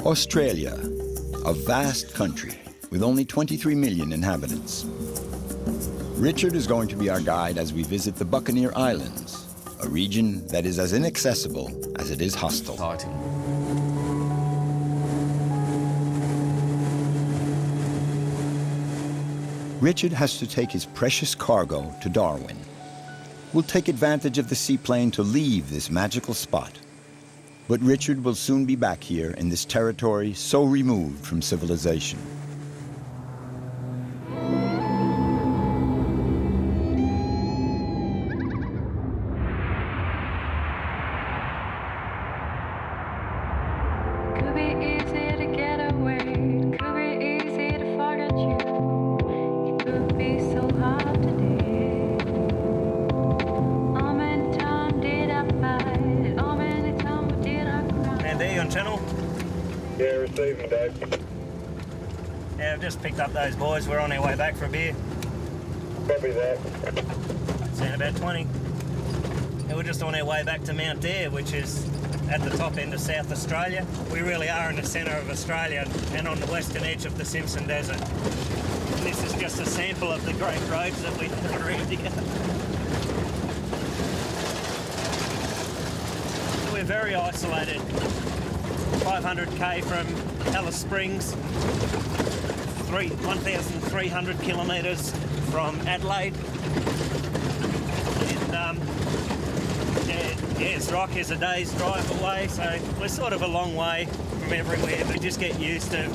Australia, a vast country with only 23 million inhabitants. Richard is going to be our guide as we visit the Buccaneer Islands, a region that is as inaccessible as it is hostile. Exciting. Richard has to take his precious cargo to Darwin. We'll take advantage of the seaplane to leave this magical spot. But Richard will soon be back here in this territory so removed from civilization. Could be easy to get away, could be easy to forget you. It could be so hard today. How many times did I fight? How many times did I cry? And there you on channel? Yeah, receiving, Dave. Yeah, I've just picked up those boys. We're on our way back for a beer. Copy that. Seen about 20. And we're just on our way back to Mount Dare, which is at the top end of South Australia. We really are in the centre of Australia and on the western edge of the Simpson Desert. And this is just a sample of the great roads that we have around here. We're very isolated. 500k from Alice Springs, 1,300 kilometres from Adelaide. And Rock is a day's drive away, so we're sort of a long way from everywhere, but you just get used to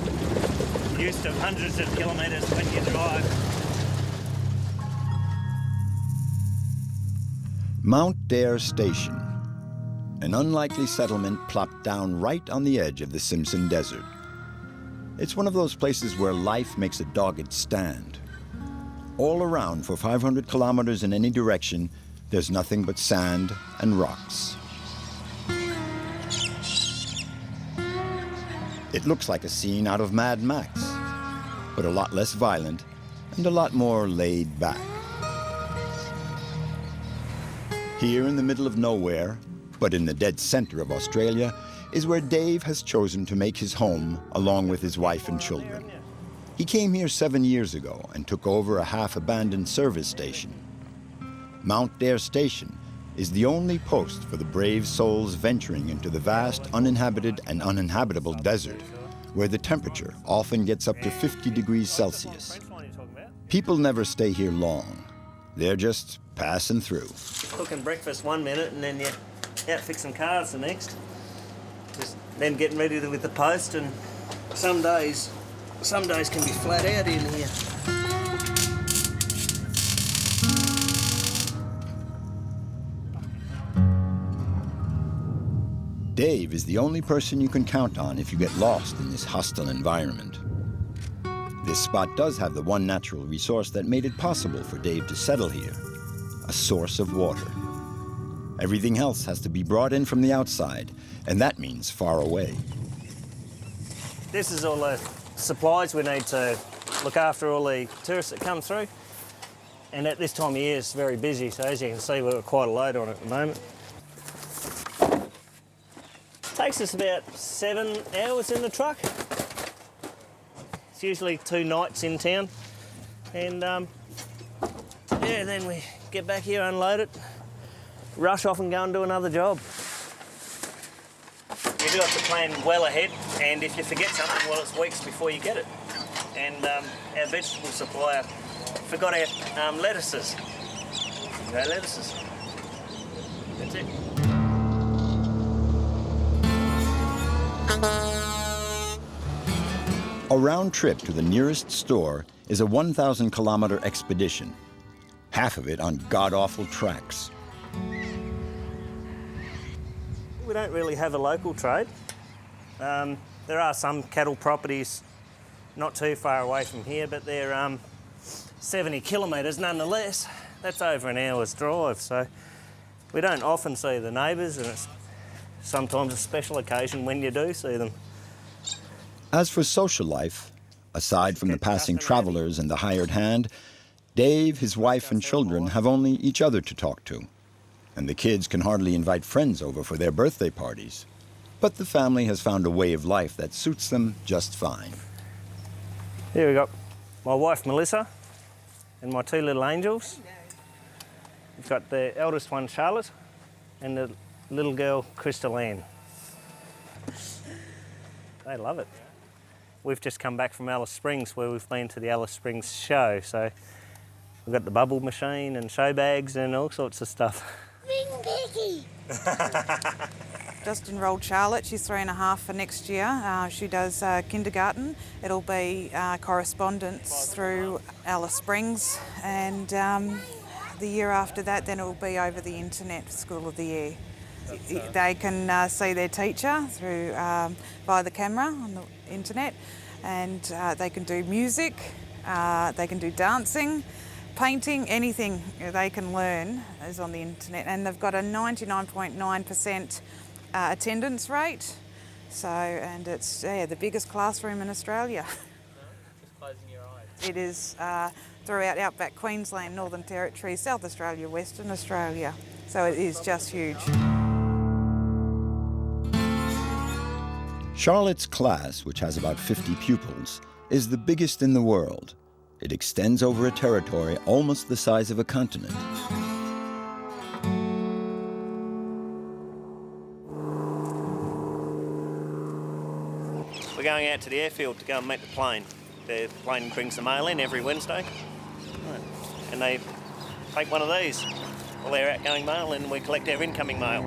hundreds of kilometres when you drive. Mount Dare Station, an unlikely settlement plopped down right on the edge of the Simpson Desert. It's one of those places where life makes a dogged stand. All around for 500 kilometers in any direction, there's nothing but sand and rocks. It looks like a scene out of Mad Max, but a lot less violent and a lot more laid back. Here in the middle of nowhere, but in the dead center of Australia, is where Dave has chosen to make his home along with his wife and children. He came here 7 years ago and took over a half-abandoned service station. Mount Dare Station is the only post for the brave souls venturing into the vast uninhabited and uninhabitable desert, where the temperature often gets up to 50 degrees Celsius. People never stay here long. They're just passing through. Cooking breakfast 1 minute and then you're out fixing cars the next. Just then getting ready with the post, and some days can be flat out in here. Dave is the only person you can count on if you get lost in this hostile environment. This spot does have the one natural resource that made it possible for Dave to settle here, a source of water. Everything else has to be brought in from the outside, and that means far away. This is all the supplies we need to look after all the tourists that come through. And at this time of year, it's very busy, so as you can see, we've got quite a load on at the moment. Takes us about 7 hours in the truck. It's usually 2 nights in town. And yeah, then we get back here, unload it, rush off and go and do another job. You do have to plan well ahead, and if you forget something, well, it's weeks before you get it. And our vegetable supplier forgot our lettuces. No lettuces. That's it. A round trip to the nearest store is a 1,000-kilometer expedition, half of it on god-awful tracks. We don't really have a local trade. There are some cattle properties not too far away from here, but they're 70 kilometres nonetheless. That's over an hour's drive, so we don't often see the neighbours, and it's sometimes a special occasion when you do see them. As for social life, aside from the passing travelers and the hired hand, Dave, his wife and children have only each other to talk to, and the kids can hardly invite friends over for their birthday parties. But the family has found a way of life that suits them just fine. Here we got my wife Melissa and my 2 little angels. We've got the eldest one Charlotte and the little girl Crystal Ann. They love it. We've just come back from Alice Springs where we've been to the Alice Springs show, so we've got the bubble machine and show bags and all sorts of stuff. Ring Becky! Just enrolled Charlotte, she's 3.5 for next year. She does kindergarten. It'll be correspondence through Alice Springs, and the year after that then it'll be over the internet, School of the Year. They can see their teacher through via the camera on the internet, and they can do music, they can do dancing, painting, anything they can learn is on the internet, and they've got a 99.9% attendance rate. So, and it's the biggest classroom in Australia. Just closing your eyes. It is throughout outback Queensland, Northern Territory, South Australia, Western Australia. So it is just huge. Charlotte's class, which has about 50 pupils, is the biggest in the world. It extends over a territory almost the size of a continent. We're going out to the airfield to go and meet the plane. The plane brings the mail in every Wednesday, and they take one of these, all their outgoing mail, and we collect our incoming mail.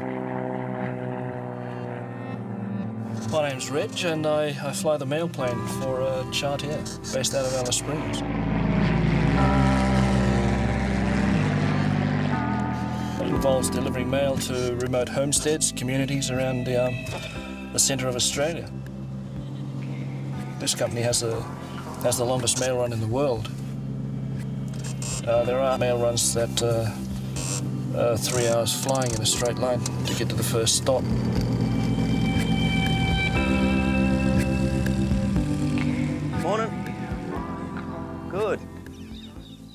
My name's Reg, and I fly the mail plane for Chartier, based out of Alice Springs. It involves delivering mail to remote homesteads, communities around the centre of Australia. This company has the longest mail run in the world. There are mail runs that 3 hours flying in a straight line to get to the first stop. Morning. Good.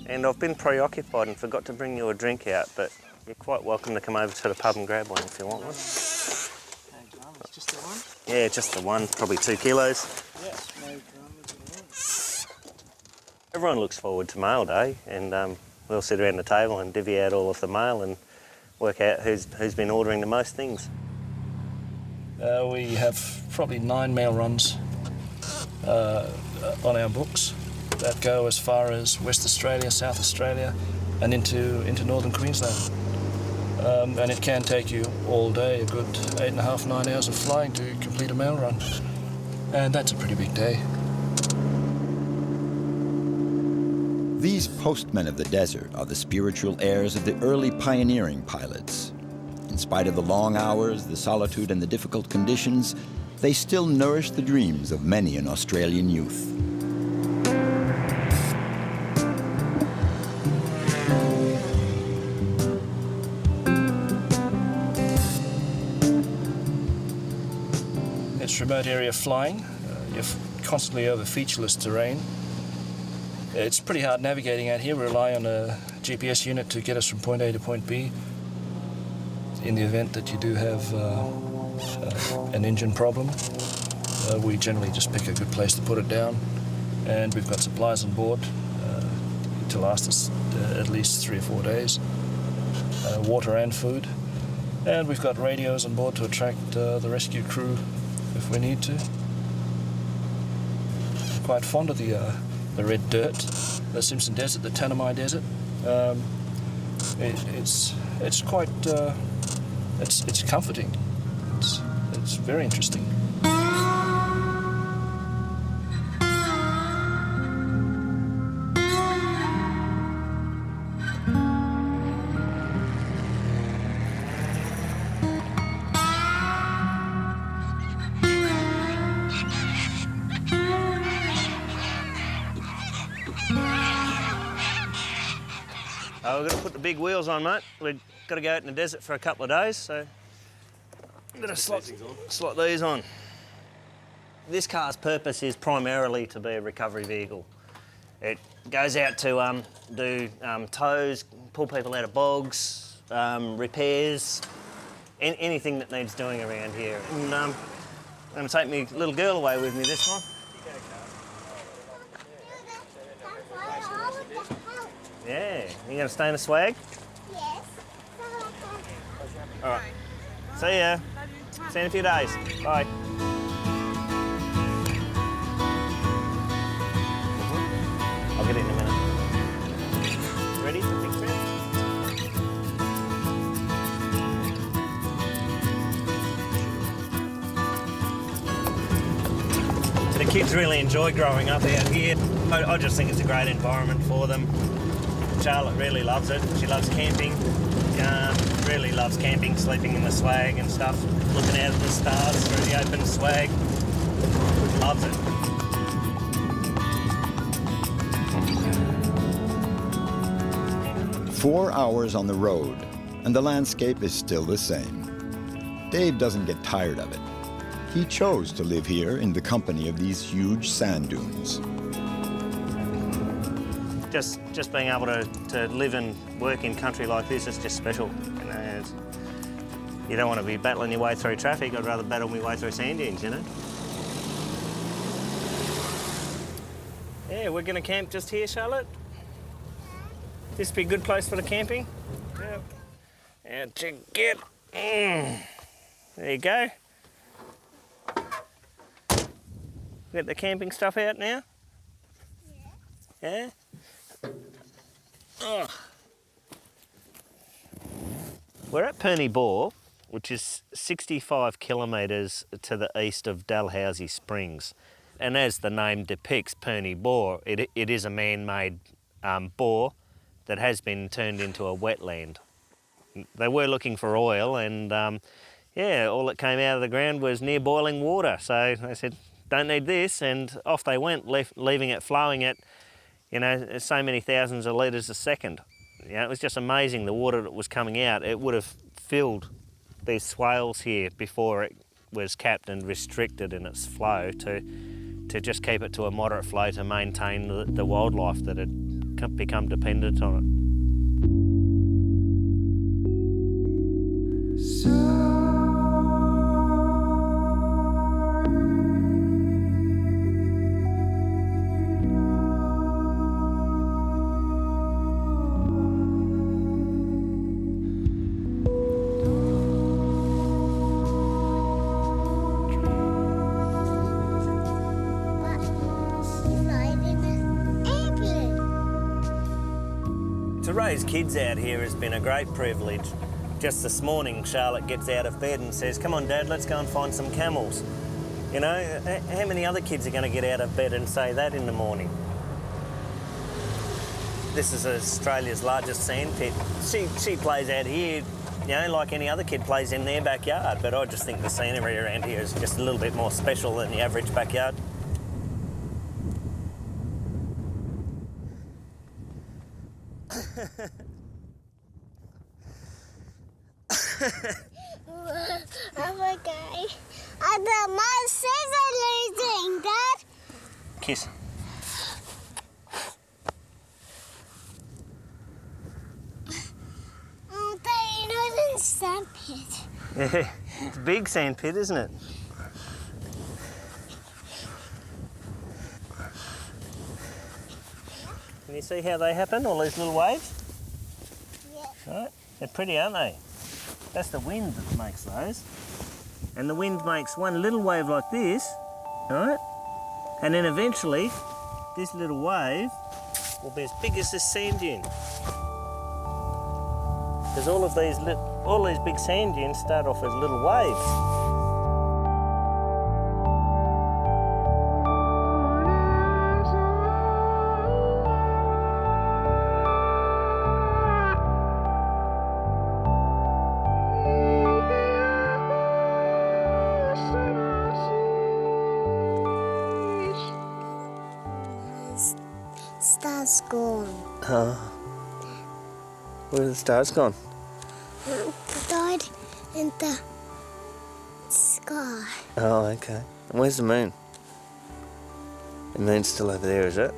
And I've been preoccupied and forgot to bring you a drink out, but you're quite welcome to come over to the pub and grab one if you want one. No dramas, just the one? Yeah, just the one, probably 2 kilos. Yeah, no dramas at all. Everyone looks forward to mail day, and we'll sit around the table and divvy out all of the mail and work out who's been ordering the most things. We have probably 9 mail runs on our books that go as far as West Australia, South Australia, and into northern Queensland. And it can take you all day, a good 8.5, 9 hours of flying to complete a mail run. And that's a pretty big day. These postmen of the desert are the spiritual heirs of the early pioneering pilots. In spite of the long hours, the solitude, and the difficult conditions, they still nourish the dreams of many an Australian youth. It's remote area flying. You're constantly over featureless terrain. It's pretty hard navigating out here. We rely on a GPS unit to get us from point A to point B. In the event that you do have an engine problem, we generally just pick a good place to put it down, and we've got supplies on board to last us at least 3 or 4 days, water and food, and we've got radios on board to attract the rescue crew if we need to. I'm quite fond of the red dirt, the Simpson Desert, the Tanami Desert. It's quite it's comforting. It's very interesting. We're going to put the big wheels on, mate. We've got to go out in the desert for a couple of days, so I'm going to slot these on. This car's purpose is primarily to be a recovery vehicle. It goes out to do tows, pull people out of bogs, repairs, anything that needs doing around here. And I'm going to take my little girl away with me this time. Yeah, you going to stay in the swag? Yes. All right. See ya. See you in a few days. Bye. I'll get it in a minute. Ready for big trip? The kids really enjoy growing up out here. I just think it's a great environment for them. Charlotte really loves it. She loves camping. Really loves camping, sleeping in the swag and stuff, looking out at the stars through the open swag. Loves it. "4 hours on the road, and the landscape is still the same. Dave doesn't get tired of it. He chose to live here in the company of these huge sand dunes. Just being able to live and work in country like this is just special. You know, you don't want to be battling your way through traffic. I'd rather battle my way through sand dunes, you know. Yeah, we're going to camp just here, Charlotte. This be a good place for the camping. Yep. And to get. There you go. Get the camping stuff out now. Yeah. Oh. We're at Perney Bore, which is 65 kilometres to the east of Dalhousie Springs. And as the name depicts, Perney Bore, it is a man-made bore that has been turned into a wetland. They were looking for oil and yeah, all that came out of the ground was near boiling water. So they said, don't need this, and off they went, leaving it flowing at, you know, so many thousands of litres a second. You know, it was just amazing the water that was coming out. It would have filled these swales here before it was capped and restricted in its flow to just keep it to a moderate flow to maintain the wildlife that had become dependent on it. To raise kids out here has been a great privilege. Just this morning, Charlotte gets out of bed and says, come on, Dad, let's go and find some camels. You know, how many other kids are going to get out of bed and say that in the morning? This is Australia's largest sand pit. She plays out here, you know, like any other kid plays in their backyard, but I just think the scenery around here is just a little bit more special than the average backyard. Oh, okay. My scissors losing, Dad. Kiss. Oh, Dad, you know it's a sand pit. Yeah, it's a big sand pit, isn't it? Can you see how they happen, all these little waves? Yeah. Right? They're pretty, aren't they? That's the wind that makes those. And the wind makes one little wave like this, right? And then eventually, this little wave will be as big as this sand dune. Because all these big sand dunes start off as little waves. Star's gone. Where's the stars gone? Died in the sky. Oh, okay. And where's the moon? The moon's still over there, is it?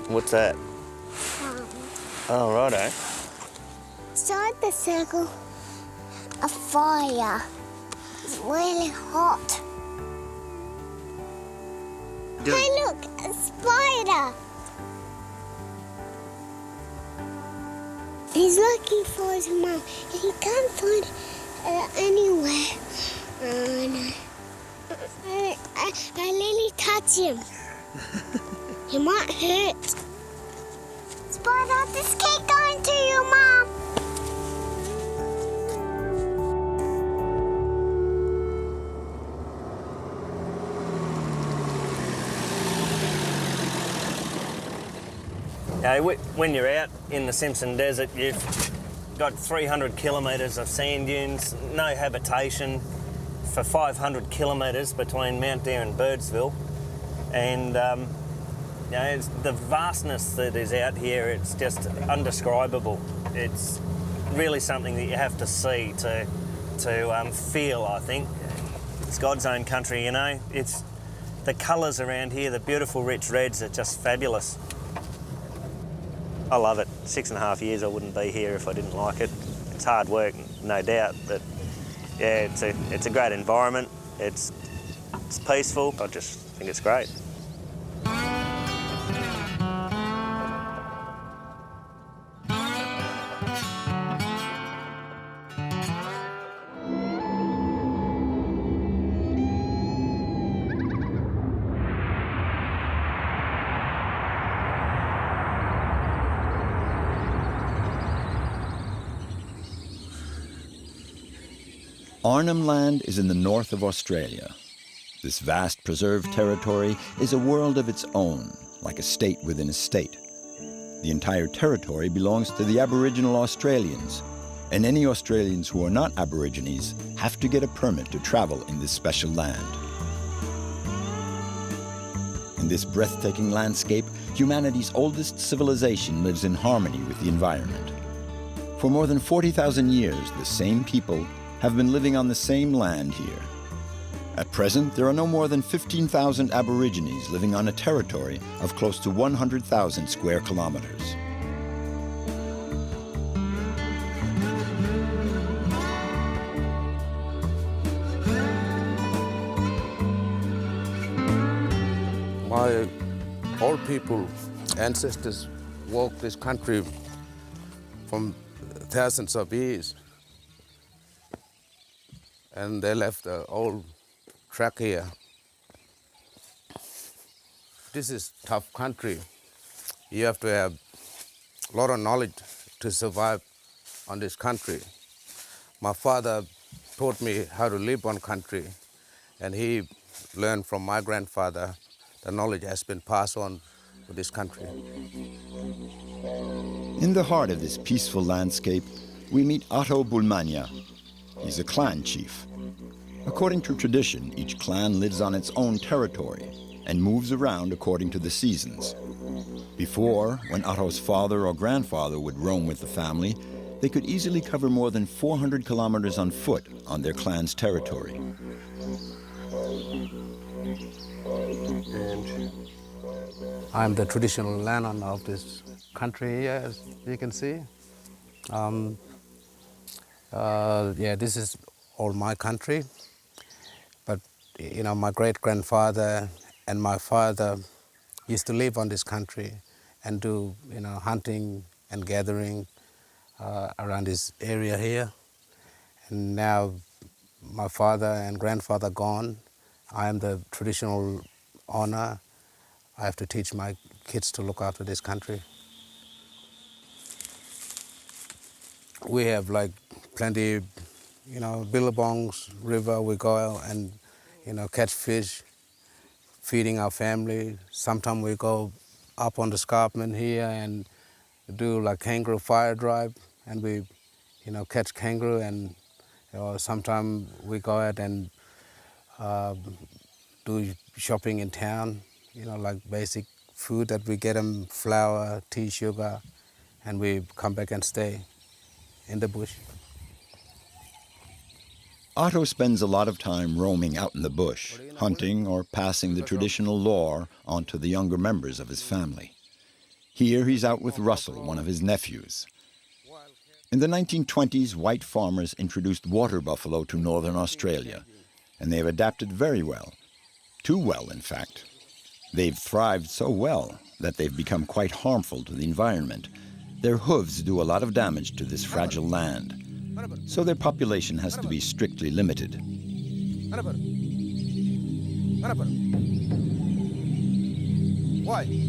What's that? Oh, righto. outside the circle a fire. It's really hot. Hey, look, a spider. He's looking for his mum. He can't find anywhere. Oh, no. I nearly touch him. He might hurt. Spider, just keep going to your mum. When you're out in the Simpson Desert, you've got 300 kilometres of sand dunes, no habitation for 500 kilometres between Mount Dare and Birdsville. And it's the vastness that is out here, it's just undescribable. It's really something that you have to see to feel, I think. It's God's own country, you know. It's the colours around here, the beautiful rich reds are just fabulous. I love it. 6.5 years I wouldn't be here if I didn't like it. It's hard work, no doubt, but yeah, it's a great environment. It's peaceful. I just think it's great. Arnhem Land is in the north of Australia. This vast preserved territory is a world of its own, like a state within a state. The entire territory belongs to the Aboriginal Australians, and any Australians who are not Aborigines have to get a permit to travel in this special land. In this breathtaking landscape, humanity's oldest civilization lives in harmony with the environment. For more than 40,000 years, the same people have been living on the same land here. At present, there are no more than 15,000 Aborigines living on a territory of close to 100,000 square kilometers. My old people, ancestors, walked this country from thousands of years. And they left the old track here. This is tough country. You have to have a lot of knowledge to survive on this country. My father taught me how to live on country, and he learned from my grandfather. The knowledge has been passed on to this country. In the heart of this peaceful landscape, we meet Otto Bulmania. He's a clan chief. According to tradition, each clan lives on its own territory and moves around according to the seasons. Before, when Otto's father or grandfather would roam with the family, they could easily cover more than 400 kilometers on foot on their clan's territory. I'm the traditional landowner of this country here, as you can see. This is all my country, but you know, my great-grandfather and my father used to live on this country and do, you know, hunting and gathering around this area here. And now my father and grandfather gone. I am the traditional owner. I have to teach my kids to look after this country. We have like plenty, you know, billabongs, river, we go and, you know, catch fish, feeding our family. Sometimes we go up on the escarpment here and do like kangaroo fire drive, and we, you know, catch kangaroo, and you know, sometimes we go out and do shopping in town, you know, like basic food that we get them, flour, tea, sugar, and we come back and stay in the bush. Otto spends a lot of time roaming out in the bush, hunting or passing the traditional lore on to the younger members of his family. Here he's out with Russell, one of his nephews. In the 1920s, white farmers introduced water buffalo to northern Australia, and they have adapted very well. Too well, in fact. They've thrived so well that they've become quite harmful to the environment. Their hooves do a lot of damage to this fragile land, so their population has to be strictly limited. Why?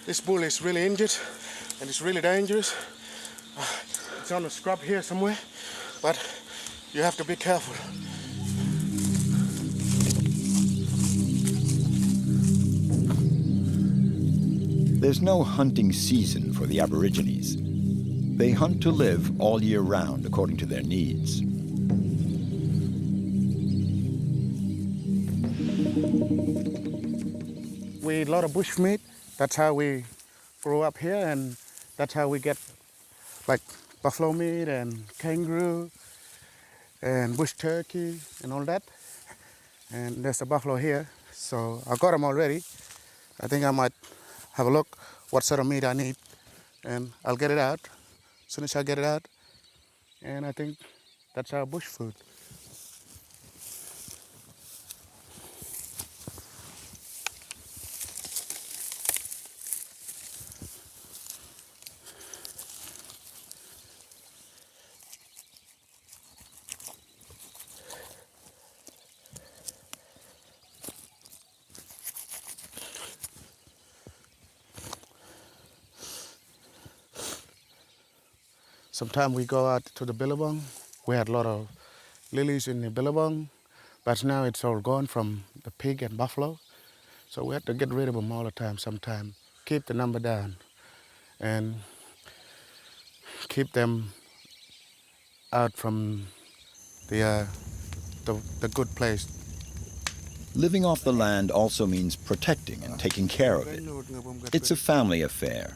This bull is really injured and it's really dangerous. It's on a scrub here somewhere, but you have to be careful. There's no hunting season for the Aborigines. They hunt to live all year round according to their needs. We eat a lot of bush meat. That's how we grew up here, and that's how we get like buffalo meat and kangaroo and bush turkey and all that. And there's a buffalo here, so I got them already. I think I might have a look what sort of meat I need, and I'll get it out as soon as I get it out. And I think that's our bush food. Sometimes we go out to the billabong. We had a lot of lilies in the billabong, but now it's all gone from the pig and buffalo. So we have to get rid of them all the time sometimes. Keep the number down and keep them out from the good place. Living off the land also means protecting and taking care of it. It's a family affair,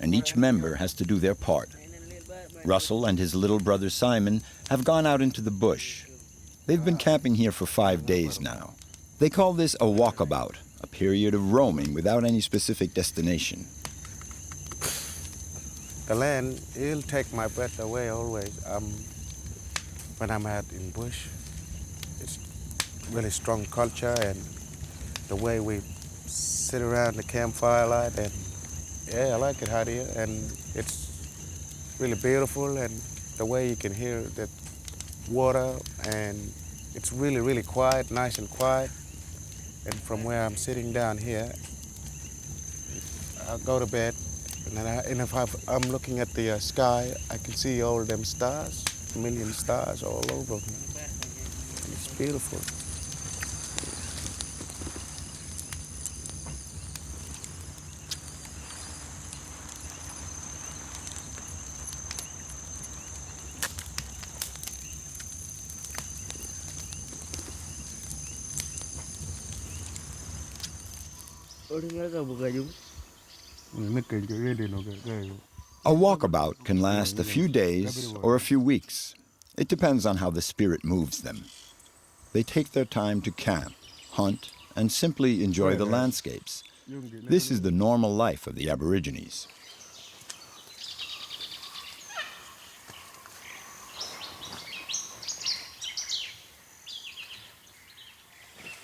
and each member has to do their part. Russell and his little brother Simon have gone out into the bush. They've been camping here for 5 days now. They call this a walkabout, a period of roaming without any specific destination. The land, it'll take my breath away always. When I'm out in bush, it's really strong culture, and the way we sit around the campfire light, and yeah, I like it out here, and it's really beautiful, and the way you can hear the water, and it's really, really quiet, nice and quiet. And from where I'm sitting down here, I go to bed, and if I'm looking at the sky, I can see all them stars, a million stars all over me. And it's beautiful. A walkabout can last a few days or a few weeks. It depends on how the spirit moves them. They take their time to camp, hunt, and simply enjoy the landscapes. This is the normal life of the Aborigines.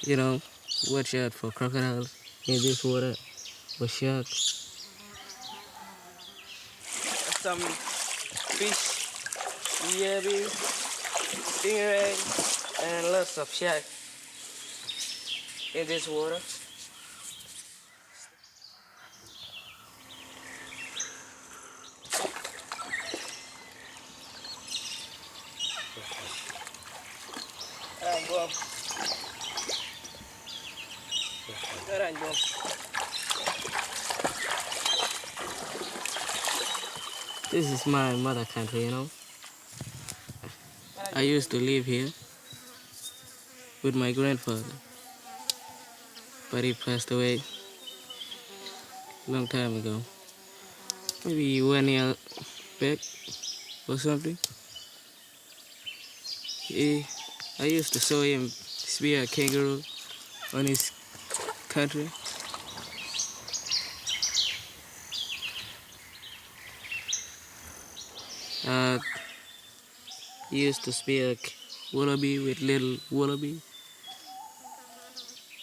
You know, watch out for crocodiles in this water, or sharks. Some fish, yabby, stingray, and lots of sharks in this water. This is my mother country, you know. I used to live here with my grandfather, but he passed away a long time ago. Maybe 1 year back or something. I used to show him spear a kangaroo on his country. He used to spear a wallaby with little wallaby.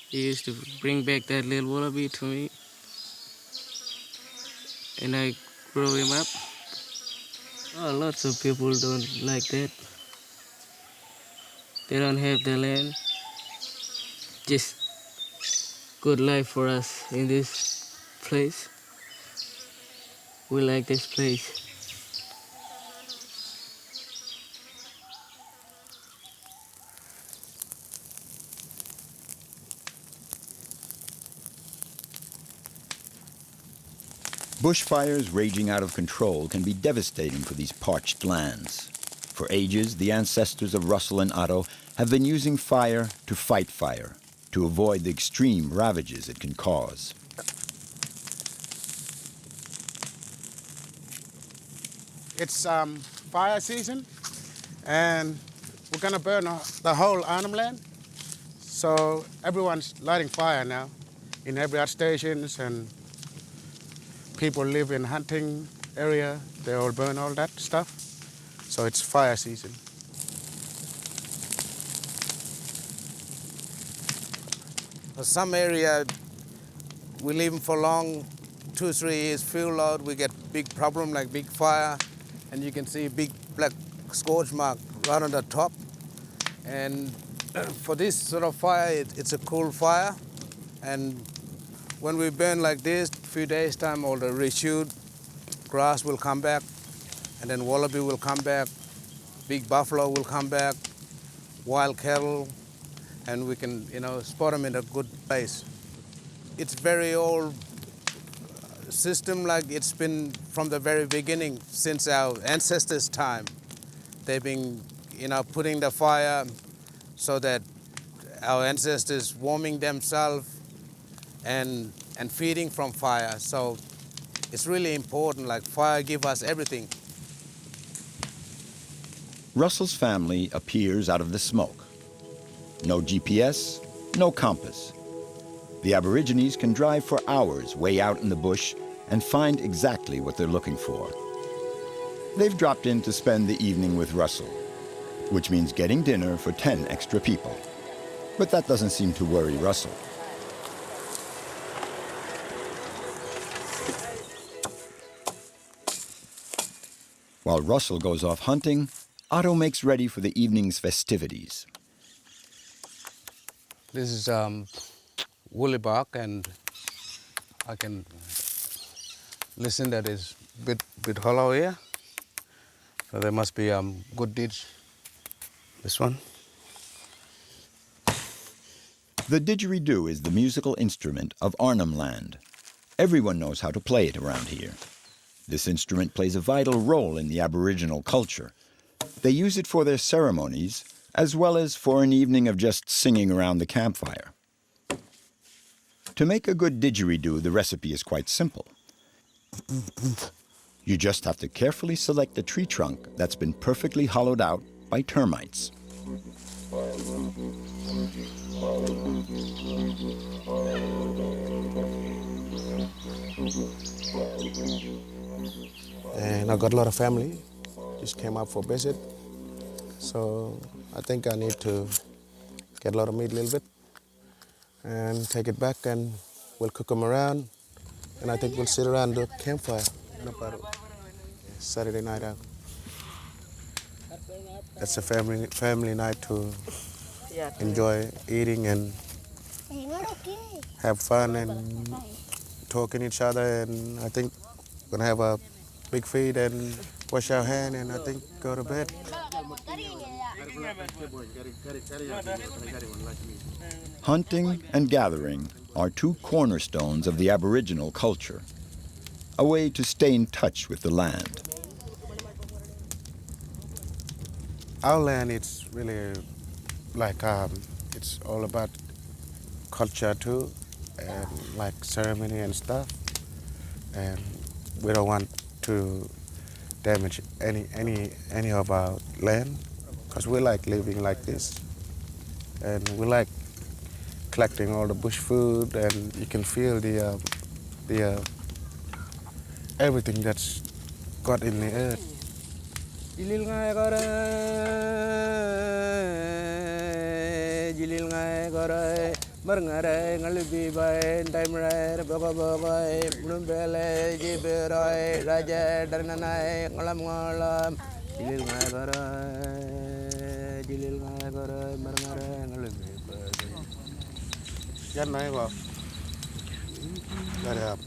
He used to bring back that little wallaby to me, and I grow him up. Oh, lots of people don't like that. They don't have the land. Just good life for us in this place. We like this place. Bushfires raging out of control can be devastating for these parched lands. For ages, the ancestors of Russell and Otto have been using fire to fight fire, to avoid the extreme ravages it can cause. It's fire season, and we're gonna burn the whole Arnhem Land. So everyone's lighting fire now in every stations, and people live in hunting area. They all burn all that stuff. So it's fire season. For some area, we live for long, 2-3 years, fuel load, we get big problem like big fire, and you can see big black scorch mark right on the top. And for this sort of fire, it's a cool fire. And when we burn like this, few days time, all the reshoot grass will come back, and then wallaby will come back, big buffalo will come back, wild cattle, and we can, spot them in a good place. It's very old system, like it's been from the very beginning, since our ancestors' time. They've been, putting the fire so that our ancestors warming themselves and feeding from fire. So it's really important, like fire gives us everything. Russell's family appears out of the smoke. No GPS, no compass. The Aborigines can drive for hours way out in the bush and find exactly what they're looking for. They've dropped in to spend the evening with Russell, which means getting dinner for 10 extra people. But that doesn't seem to worry Russell. While Russell goes off hunting, Otto makes ready for the evening's festivities. This is woolly bark, and I can listen that is bit hollow here. So there must be good ditch. This one. The didgeridoo is the musical instrument of Arnhem Land. Everyone knows how to play it around here. This instrument plays a vital role in the Aboriginal culture. They use it for their ceremonies, as well as for an evening of just singing around the campfire. To make a good didgeridoo, the recipe is quite simple. You just have to carefully select a tree trunk that's been perfectly hollowed out by termites. And I got a lot of family, just came up for visit. So I think I need to get a lot of meat a little bit and take it back, and we'll cook them around. And I think we'll sit around the campfire. Saturday night out. That's a family night to enjoy eating and have fun and talking each other. And I think we're gonna have a big feed and wash our hands, and I think go to bed. Hunting and gathering are two cornerstones of the Aboriginal culture, a way to stay in touch with the land. Our land, it's really like it's all about culture too, and like ceremony and stuff. And we don't want to damage any of our land, because we like living like this, and we like collecting all the bush food, and you can feel the everything that's got in the earth. Jilil ngai gore, jilil ngai gore, marngare ngalibi bay, daimre boga boga, blumbele jiberai, raja darnanai ngalam ngalam, jilil ngai gore, marngare ngalibi bay. Dân này vào. Đây đẹp.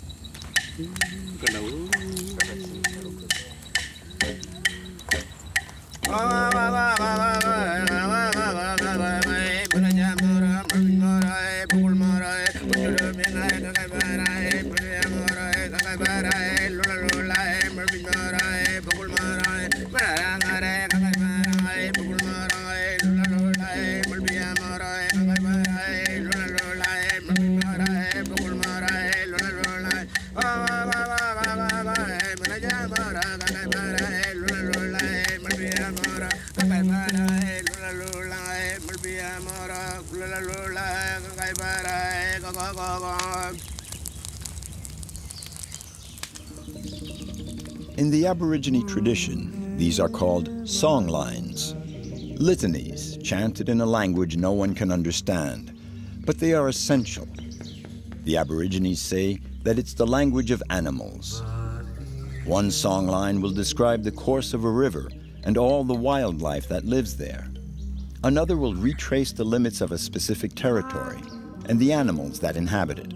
In the Aborigine tradition, these are called song lines, litanies chanted in a language no one can understand, but they are essential. The Aborigines say that it's the language of animals. One song line will describe the course of a river and all the wildlife that lives there. Another will retrace the limits of a specific territory and the animals that inhabit it.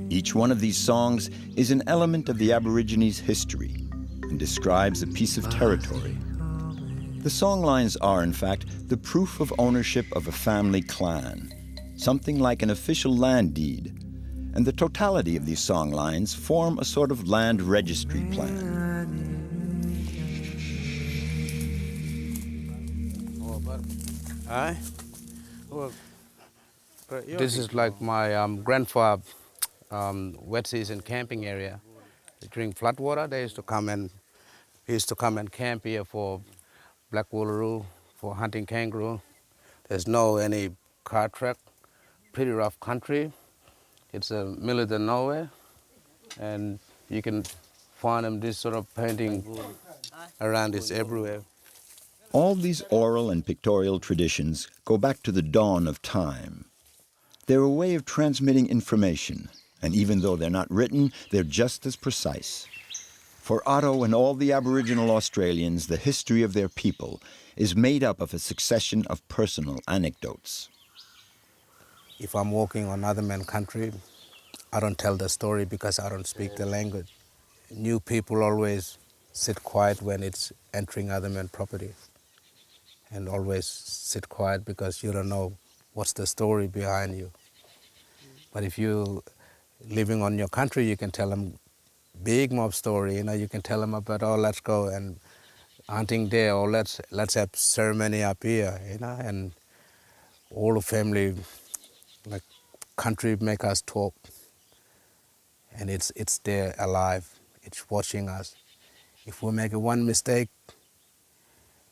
Each one of these songs is an element of the Aborigines' history and describes a piece of territory. The song lines are, in fact, the proof of ownership of a family clan, something like an official land deed, and the totality of these song lines form a sort of land registry plan. This is like my grandfather's wet season camping area. During floodwater, he used to come and camp here for black wallaroo, for hunting kangaroo. There's no any car track, pretty rough country. It's a middle of nowhere, and you can find them this sort of painting around this everywhere. All these oral and pictorial traditions go back to the dawn of time. They're a way of transmitting information, and even though they're not written, they're just as precise. For Otto and all the Aboriginal Australians, the history of their people is made up of a succession of personal anecdotes. If I'm walking on other man's country, I don't tell the story because I don't speak the language. New people always sit quiet when it's entering other man's property, and always sit quiet because you don't know what's the story behind you. But if you living on your country, you can tell them big mob story. You can tell them about, oh, let's go and hunting there, or let's have ceremony up here, and all the family, like country, make us talk, and it's there alive. It's watching us. If we make one mistake,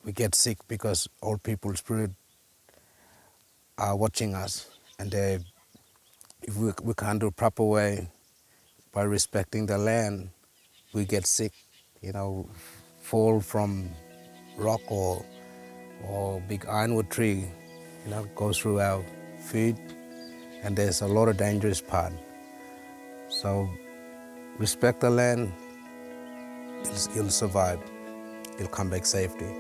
we get sick because old people's spirit are watching us, and if we can't do proper way by respecting the land, we get sick, fall from rock or big ironwood tree, goes through our feet, and there's a lot of dangerous part. So respect the land, you'll survive, you'll come back safely.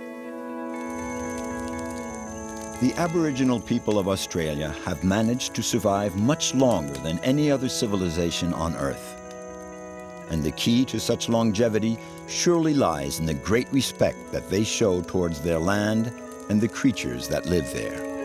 The Aboriginal people of Australia have managed to survive much longer than any other civilization on Earth. And the key to such longevity surely lies in the great respect that they show towards their land and the creatures that live there.